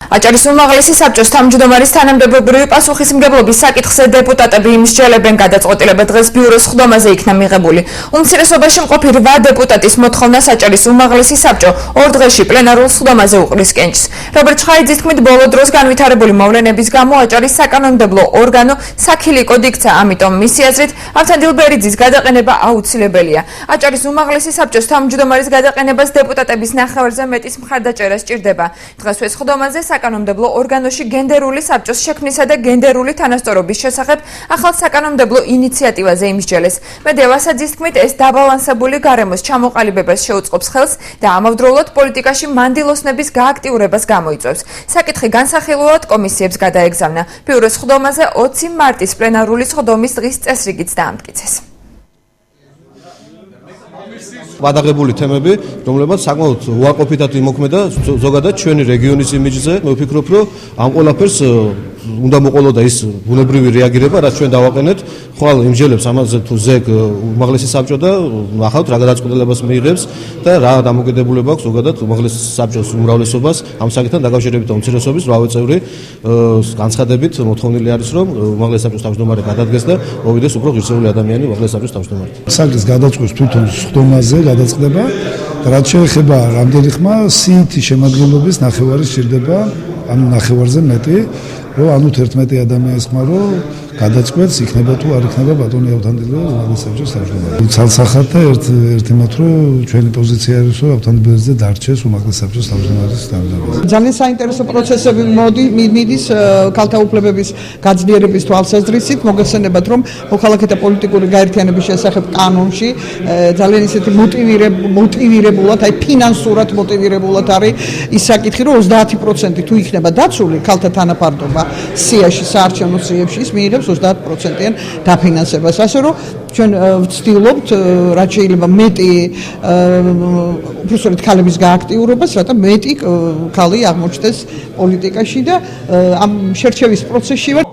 აჭარის უმაღლესი საბჭოს თავმჯდომარის თანამდებობრივი პასუხისმგებლობის საკითხზე დეპუტატები იმსჯელებენ, გადაწყვეტილება დღეს ბიუროს ხდომაზე იქნა მიღებული. უმცირესობაში მყოფი 8 დეპუტატის მოთხოვნას აჭარის უმაღლესი საბჭო 2 დღეში პლენარულ ხდომაზე უყრის კენჭს. რობერტ ჩხაიძის თქმით, ბოლო დროს განვითარებული მოვლენების გამო აჭარის საკანონმდებლო ორგანო საქილიკოდ იქცა, ამიტომ მისი აზრით ავთანდილ ბერიძის გადაყენება აუცილებელია. აჭარის უმაღლესი საბჭოს თავმჯდომარის გადაყენებას დეპუტატების ნახევარზე მეტის მხარდაჭერა სჭირდება. დღესვე ხდომაზე საკანონმდებლო ორგანოში გენდერული საბჭოს შექმნისა და გენდერული თანასწორობის შესახებ ახალ საკანონმდებლო ინიციატივაზე იმსჯელეს. მედია ვასაძის თქმით, ეს დაბალანსებული გარემოს ჩამოყალიბებას შეუწყობს ხელს და ამავდროულად პოლიტიკაში მანდილოსნების გააქტიურებას გამოიწვევს. საკითხი განსახილველად კომისიებს გადაეგზავნა. ბიუროს ხდომაზე 20 მარტის პლენარული ხდომის დღის წესრიგიც დაამტკიცეს. ვადაღებული თემები, რომლებიც საკმაოდ უარყოფითად იმოქმედა ზოგადად ჩვენი რეგიონის იმიჯზე. მე ვფიქრობ, რომ ამ ყველაფერს უნდა მოყოლოდა ის ბუნებრივი რეაგირება, რაც ჩვენ დავაყენეთ. ხვალ იმსჯელებს ამაზე თუ ზეგ უმაღლესი საბჭო და ნახავთ რა გადაწყვეტილებას მიიღებს და რა დამოკიდებულება აქვს ზოგადად უმაღლესი საბჭოს უმრავლესობას ამ საკითხთან დაკავშირებით. უმცირესობის 8 წევრი განცხადებით მოთხოვნილი არის, რომ უმაღლესი საბჭოს თავმჯდომარე გადადგეს და მოვიდეს უფრო ღირსეული ადამიანი უმაღლესი საბჭოს თავმჯდომარედ. საკითხს გადაწყვეტს თვითონ ხდომაზე გადაწყდება და რაც შეეხება რამდენი ხმა სიითი შემადგენლობის ნახევარი სჭირდება, ანუ ნახევარზე მეტი, რომ ანუ 11 ადამიანის ხმა რომ გადაწყვეტს იქნება თუ არ იქნება ბატონი ავთანდილო უმაღლესი საბჭოს თავმჯდომარე. ცალსახად და ერთი მათ რომ ჩვენი პოზიცია არის რომ ავთანდილ ბერიძე დარჩეს უმაღლესი საბჭოს თავმჯდომარის თანამდებობაზე. ძალიან საინტერესო პროცესები მიდის ქალთა უფლებების გაძლიერების თვალსაზრისით. მოგეხსენებათ, რომ მოქალაქეთა პოლიტიკური გაერთიანების შესახებ კანონში ძალიან ისეთი მოტივირებულად, აი ფინანსურად მოტივირებულად არის ის საკითხი, რომ 30% თუ იქნება დაცული ქალთა თანაფარდობა სიაში, საარჩევნო სიებში, ის მიიღებს 30%-იან დაფინანსებას. ასე რომ ჩვენ ვცდილობთ რაც შეიძლება მეტი უბრალოდ ქალების გააქტიურებას, რათა მეტი ქალი აღმოჩნდეს პოლიტიკაში და ამ შერჩევის პროცესში ვარ.